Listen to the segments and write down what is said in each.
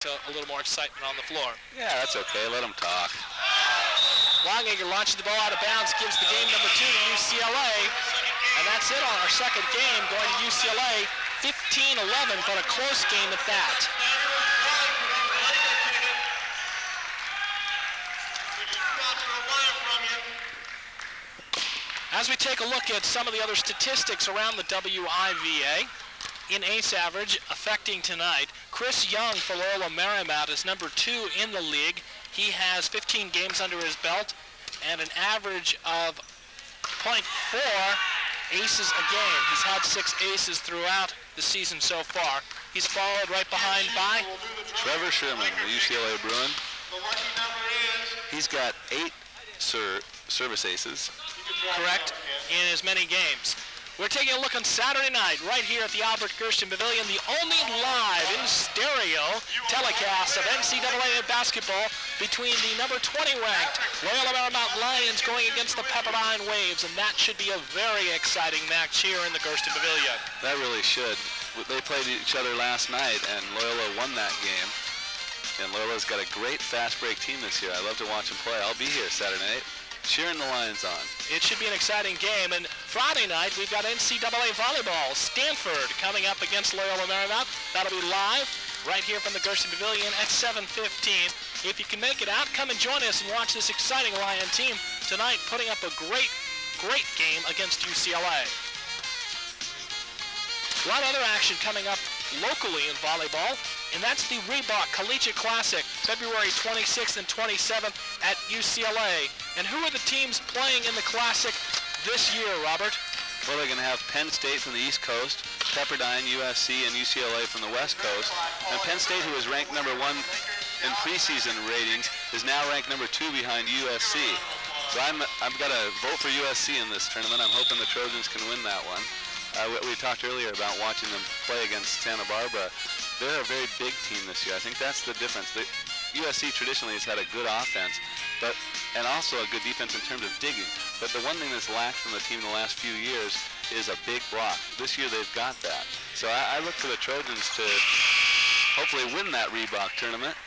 A little more excitement on the floor. Yeah, that's okay. Let them talk. Longacre launches the ball out of bounds, gives the game number 2 to UCLA, and that's it on our second game, going to UCLA, 15-11, but a close game at that. As we take a look at some of the other statistics around the WIVA, in ace average affecting tonight, Chris Young for Loyola Marymount is number 2 in the league. He has 15 games under his belt and an average of .4 aces a game. He's had 6 aces throughout the season so far. He's followed right behind by Trevor Sherman, the UCLA Bruin. He's got 8 service aces. Correct, in as many games. We're taking a look on Saturday night right here at the Albert Gersten Pavilion, the only live in stereo telecast of NCAA basketball between the number 20 ranked Loyola Marymount Lions going against the Pepperdine Waves, and that should be a very exciting match here in the Gersten Pavilion. That really should. They played each other last night, and Loyola won that game. And Loyola's got a great fast break team this year. I love to watch them play. I'll be here Saturday night, cheering the Lions on. It should be an exciting game. And Friday night, we've got NCAA volleyball. Stanford coming up against Loyola Marymount. That'll be live right here from the Gersten Pavilion at 7:15. If you can make it out, come and join us and watch this exciting Lion team tonight putting up a great game against UCLA. A lot of other action coming up locally in volleyball, and that's the Reebok Collegiate Classic, February 26th and 27th at UCLA. And who are the teams playing in the Classic this year, Robert? Well, they're going to have Penn State from the East Coast, Pepperdine, USC, and UCLA from the West Coast. And Penn State, who was ranked number 1 in preseason ratings, is now ranked number 2 behind USC. So I've got to vote for USC in this tournament. I'm hoping the Trojans can win that one. We talked earlier about watching them play against Santa Barbara. They're a very big team this year. I think that's the difference. The USC traditionally has had a good offense, and also a good defense in terms of digging. But the one thing that's lacked from the team in the last few years is a big block. This year they've got that. So I look for the Trojans to hopefully win that Reebok tournament.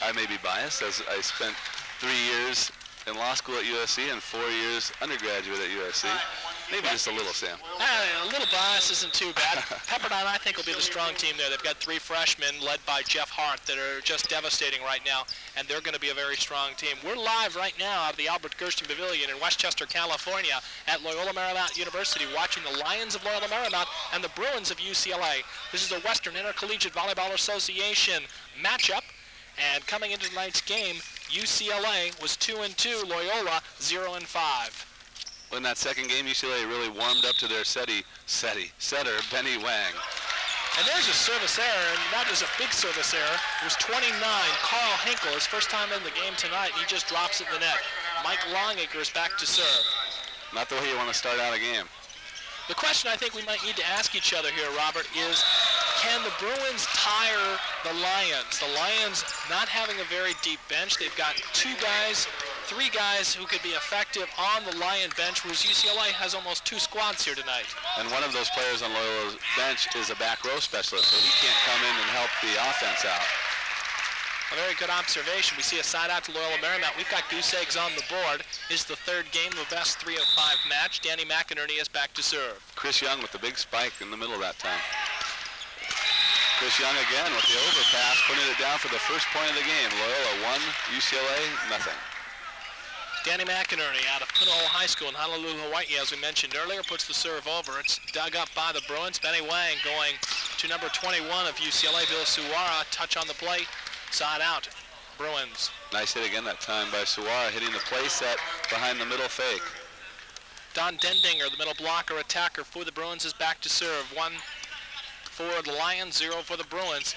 I may be biased, as I spent 3 years in law school at USC and 4 years undergraduate at USC. Maybe just a little, Sam. A little bias isn't too bad. Pepperdine, I think, will be the strong team there. They've got 3 freshmen led by Jeff Hart that are just devastating right now, and they're going to be a very strong team. We're live right now at the Albert Gersten Pavilion in Westchester, California at Loyola Marymount University, watching the Lions of Loyola Marymount and the Bruins of UCLA. This is the Western Intercollegiate Volleyball Association matchup, and coming into tonight's game, UCLA was 2-2, Loyola 0-5. In that second game, UCLA really warmed up to their setter, Benny Wang. And there's a service error, and that is a big service error. It was 29, Carl Hinkle, his first time in the game tonight. He just drops it in the net. Mike Longacre is back to serve. Not the way you want to start out a game. The question I think we might need to ask each other here, Robert, is can the Bruins tire the Lions? The Lions not having a very deep bench. They've got 3 guys who could be effective on the Lion bench, whereas UCLA has almost 2 squads here tonight. And one of those players on Loyola's bench is a back row specialist, so he can't come in and help the offense out. A very good observation. We see a side out to Loyola Marymount. We've got goose eggs on the board. This is the 3rd game of a best 3 of 5 match. Danny McInerney is back to serve. Chris Young with the big spike in the middle of that time. Chris Young again with the overpass, putting it down for the first point of the game. Loyola 1, UCLA nothing. Danny McInerney out of Punahou High School in Honolulu, Hawaii, as we mentioned earlier, puts the serve over. It's dug up by the Bruins. Benny Wang going to number 21 of UCLA, Bill Suwara. Touch on the plate. Side out, Bruins. Nice hit again that time by Suwara, hitting the play set behind the middle fake. Don Dendinger, the middle blocker attacker for the Bruins, is back to serve. 1 for the Lions, 0 for the Bruins.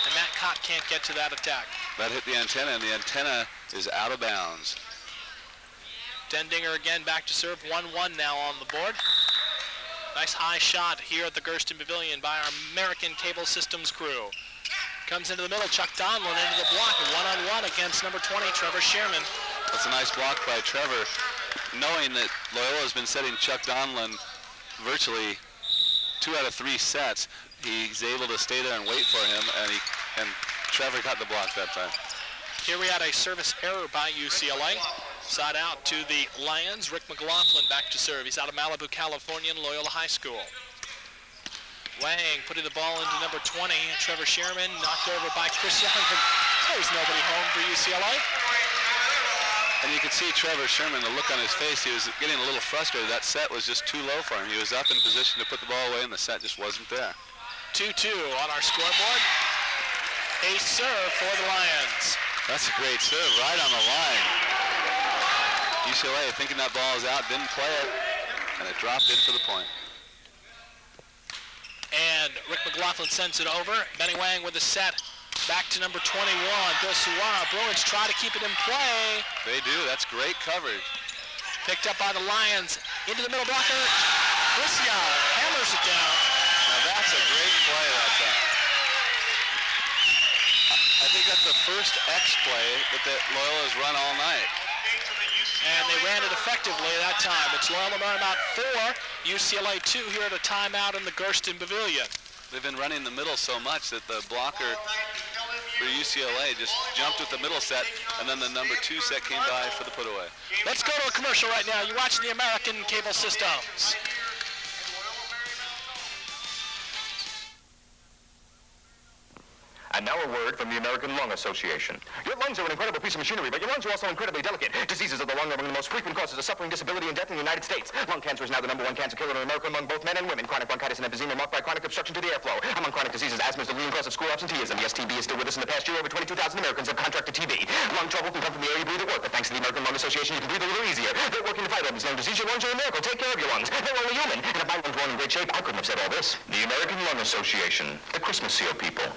And Matt Cott can't get to that attack. That hit the antenna, and the antenna is out of bounds. Dendinger again back to serve. 1-1 now on the board. Nice high shot here at the Gersten Pavilion by our American Cable Systems crew. Comes into the middle, Chuck Donlin into the block, one-on-one against number 20, Trevor Sherman. That's a nice block by Trevor, knowing that Loyola has been setting Chuck Donlin virtually 2 out of 3 sets. He's able to stay there and wait for him, and Trevor got the block that time. Here we had a service error by UCLA. Side out to the Lions. Rick McLaughlin back to serve. He's out of Malibu, California, in Loyola High School. Wang putting the ball into number 20. Trevor Sherman knocked over by Chris Young. There's nobody home for UCLA. And you could see Trevor Sherman, the look on his face, he was getting a little frustrated. That set was just too low for him. He was up in position to put the ball away, and the set just wasn't there. 2-2 on our scoreboard. A serve for the Lions. That's a great serve, right on the line. UCLA thinking that ball is out, didn't play it, and it dropped in for the point. And Rick McLaughlin sends it over. Benny Wang with the set. Back to number 21, Bill Suara. Bruins try to keep it in play. They do. That's great coverage. Picked up by the Lions. Into the middle blocker. Chris Young hammers it down. Now that's a great play that time. I think that's the first X play that Loyola has run all night. And they ran it effectively that time. It's Loyola Marymount 4, UCLA 2 here at a timeout in the Gersten Pavilion. They've been running the middle so much that the blocker for UCLA just jumped with the middle set, and then the number 2 set came by for the put away. Let's go to a commercial right now. You're watching the American Cable Systems. And now a word from the American Lung Association. Your lungs are an incredible piece of machinery, but your lungs are also incredibly delicate. Diseases of the lung are among the most frequent causes of suffering, disability, and death in the United States. Lung cancer is now the #1 cancer killer in America among both men and women. Chronic bronchitis and emphysema marked by chronic obstruction to the airflow. Among chronic diseases, asthma is the leading cause of school absenteeism. The STB is still with us. In the past year, over 22,000 Americans have contracted TB. Lung trouble can come from the air you breathe at work, but thanks to the American Lung Association, you can breathe a little easier. They're working to fight all this lung disease. Your lungs are a miracle. Take care of your lungs. They're only human. And if my lungs weren't in great shape, I couldn't have said all this. The American Lung Association, the Christmas seal people.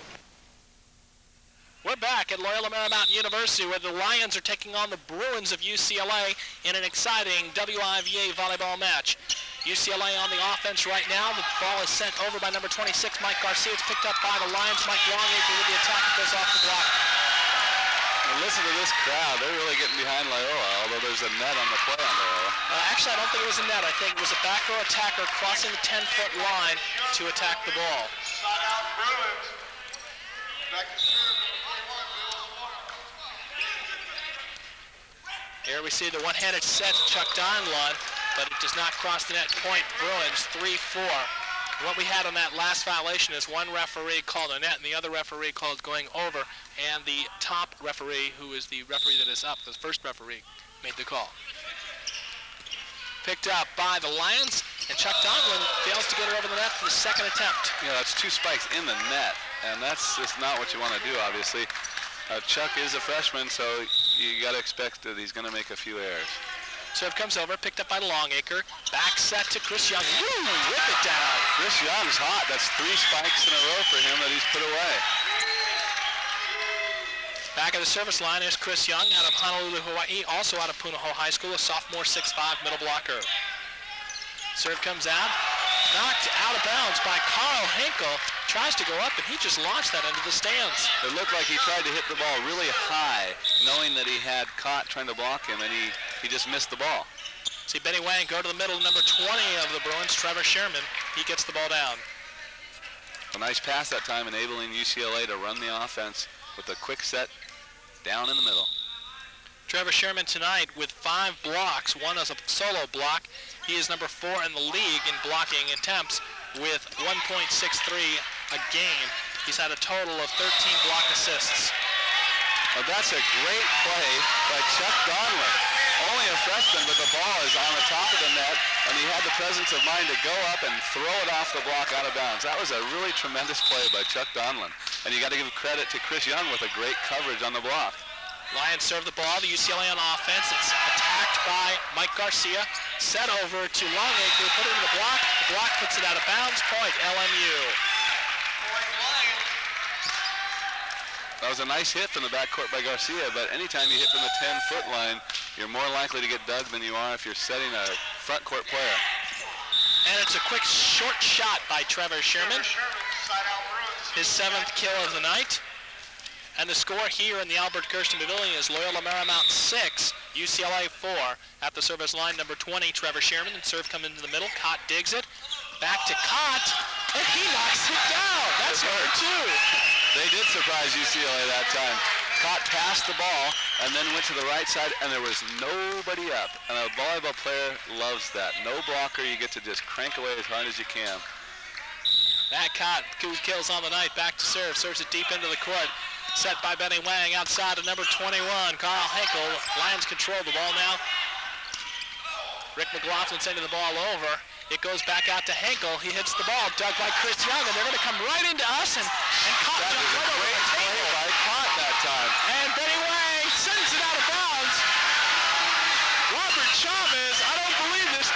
We're back at Loyola Marymount University where the Lions are taking on the Bruins of UCLA in an exciting WIVA volleyball match. UCLA on the offense right now. The ball is sent over by number 26, Mike Garcia. It's picked up by the Lions. Mike Longacre with the attack. It goes off the block. And listen to this crowd. They're really getting behind Loyola, although there's a net on the play on Loyola. Actually, I don't think it was a net. I think it was a back row attacker crossing the 10-foot line to attack the ball. Here we see the one-handed set to Chuck Donlon, but it does not cross the net. Point Bruins 3-4. What we had on that last violation is one referee called a net and the other referee called going over, and the top referee, who is the referee that is up, the first referee, made the call. Picked up by the Lions, and Chuck Donlon fails to get it over the net for the second attempt. Yeah, that's 2 spikes in the net, and that's just not what you want to do, obviously. Chuck is a freshman, so you got to expect that he's going to make a few errors. Serve comes over, picked up by Longacre. Back set to Chris Young. Woo! Whip it down. Chris Young's hot. That's 3 spikes in a row for him that he's put away. Back at the service line is Chris Young out of Honolulu, Hawaii, also out of Punahou High School, a sophomore 6'5" middle blocker. Serve comes out. Knocked out of bounds by Carl Henkel. Tries to go up, and he just launched that into the stands. It looked like he tried to hit the ball really high, knowing that he had Cott trying to block him, and he just missed the ball. See Benny Wang go to the middle, number 20 of the Bruins, Trevor Sherman. He gets the ball down. A nice pass that time, enabling UCLA to run the offense with a quick set down in the middle. Trevor Sherman tonight with 5 blocks, one as a solo block. He is number 4 in the league in blocking attempts with 1.63 a game. He's had a total of 13 block assists. Well, that's a great play by Chuck Donlon. Only a freshman, but the ball is on the top of the net, and he had the presence of mind to go up and throw it off the block out of bounds. That was a really tremendous play by Chuck Donlon. And you got to give credit to Chris Young with a great coverage on the block. Lions serve the ball, the UCLA on offense. It's attacked by Mike Garcia. Set over to Longacre, put it in the block. The block puts it out of bounds. Point LMU. That was a nice hit from the backcourt by Garcia, but anytime you hit from the 10-foot line, you're more likely to get dug than you are if you're setting a front court player. And it's a quick short shot by Trevor Sherman. His 7th kill of the night. And the score here in the Albert Gersten Pavilion is Loyola Marymount 6, UCLA 4. At the service line, number 20, Trevor Sherman. And serve come into the middle. Cott digs it. Back to Cott. And he knocks it down. That's number 2. They did surprise UCLA that time. Cott passed the ball and then went to the right side, and there was nobody up. And a volleyball player loves that. No blocker, you get to just crank away as hard as you can. Matt Cott, 2 kills on the night, back to serve, serves it deep into the court. Set by Benny Wang outside of number 21, Carl Henkel. Lions control the ball now. Rick McLaughlin sending the ball over. It goes back out to Henkel. He hits the ball, dug by Chris Young, and they're going to come right into us, and Cott That jumped was a right over great the play table. by Cott that time. And Benny Wang sends it out of bounds. Robert Chavez, I don't believe this.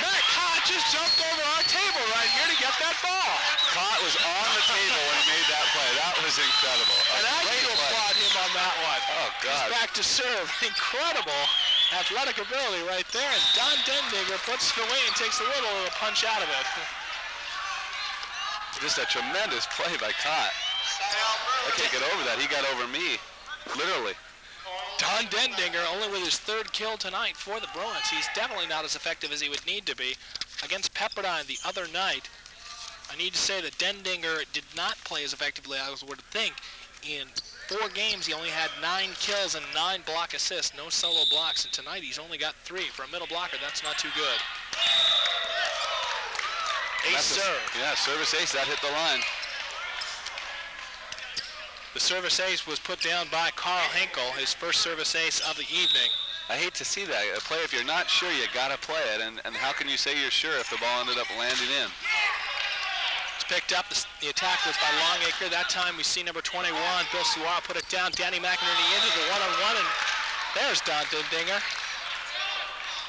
Matt Cott just jumped over our table right here to get that ball. Cott was on the table when he made that play. That was incredible. And I Great do play. applaud him on that one. Oh, God. He's back to serve. Incredible athletic ability right there. And Don Dendinger puts it away and takes a little of a punch out of it. Just a tremendous play by Cott. I can't get over that. He got over me, literally. Don Dendinger only with his 3rd kill tonight for the Bruins. He's definitely not as effective as he would need to be. Against Pepperdine the other night, I need to say that Dendinger did not play as effectively as I would think. In 4 games, he only had 9 kills and 9 block assists, no solo blocks, and tonight he's only got 3. For a middle blocker, that's not too good. Ace serve. Yeah, service ace, that hit the line. The service ace was put down by Carl Henkel, his first service ace of the evening. I hate to see that. A play, if you're not sure, you got to play it. And how can you say you're sure if the ball ended up landing in? It's picked up. The attack was by Longacre. That time we see number 21, Bill Suara, put it down. Danny McInerney into the one-on-one, and there's Don Dendinger.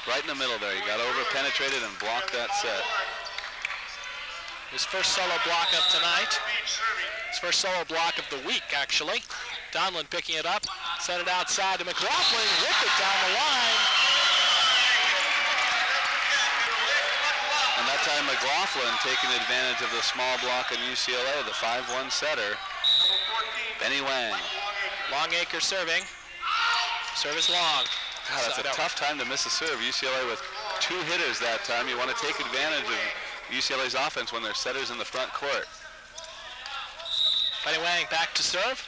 Right in the middle there. He got over, penetrated, and blocked that set. His first solo block of tonight. His first solo block of the week, actually. Donlin picking it up, set it outside to McLaughlin, whipped it down the line. And that time McLaughlin taking advantage of the small block in UCLA, the 5-1 setter, Benny Wang. Longacre serving. Service long. God, that's a tough time to miss a serve. UCLA with 2 hitters that time. You want to take advantage of UCLA's offense when there's setters in the front court. Benny Wang back to serve.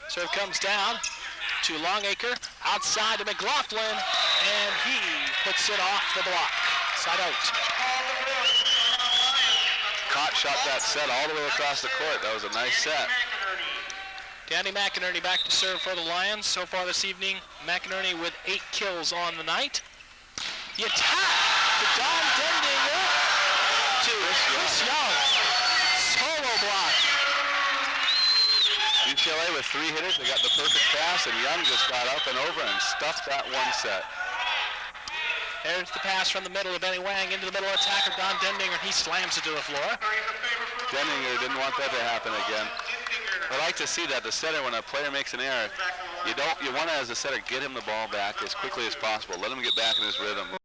Serve comes down to Longacre, outside to McLaughlin, and he puts it off the block. Side out. Cott shot that set all the way across the court. That was a nice set. Danny McInerney back to serve for the Lions. So far this evening, McInerney with 8 kills on the night. The attack to Don Dendinger to Chris Young. Solo block. UCLA with 3 hitters. They got the perfect pass, and Young just got up and over and stuffed that one set. There's the pass from the middle of Benny Wang into the middle attacker Don Dendinger. He slams it to the floor. Dendinger didn't want that to happen again. I like to see that the setter, when a player makes an error, you want to, as a setter, get him the ball back as quickly as possible. Let him get back in his rhythm.